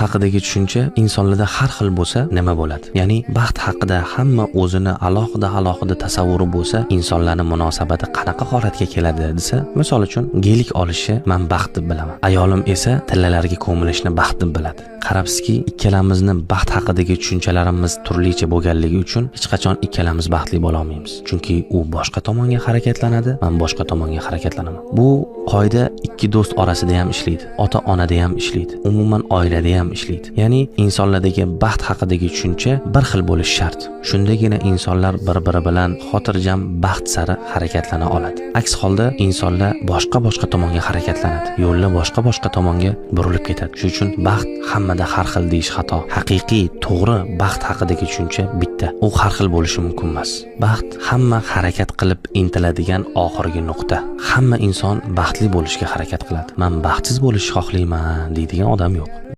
haqidagi tushuncha insonlarda har xil bo'lsa nima bo'ladi? Ya'ni baxt haqida hamma o'zini alohida tasavvuri bo'lsa, insonlarning munosabati qanaqa holatga keladi desa, misol uchun gelik olishi men baxt deb bilaman. Ayolim esa tillalarga ko'milishni baxt deb biladi. Qarabsizki, ikkalamizni baxt haqidagi tushunchalarimiz turlicha bo'lganligi uchun hech qachon ikkalamiz baxtli bo'la olmaymiz. Chunki u boshqa tomonga harakatlanadi, men boshqa tomonga harakatlanaman. Bu qoida ikki do'st orasida ham ishlaydi, ota-onada ham ishlaydi, umuman oilada ham ishlaydi. Ya'ni insonlardagi baxt haqidagi tushuncha bir xil bo'lishi shart. Shundagina insonlar bir-biri bilan xotirjam baxt sari harakatlana oladi. Aks holda insonlar boshqa tomonga harakatlanadi. Yo'llar boshqa tomonga burilib ketadi. Shuning uchun baxt hammada har xil deyish xato. Haqiqiy, to'g'ri baxt haqidagi tushuncha bitta. U har xil bo'lishi mumkin emas. Baxt hamma harakat qilib intiladigan oxirgi nuqta. Hamma inson baxtli bo'lishga harakat qiladi. Men baxtsiz bo'lishni xohlayman deydigan odam yo'q.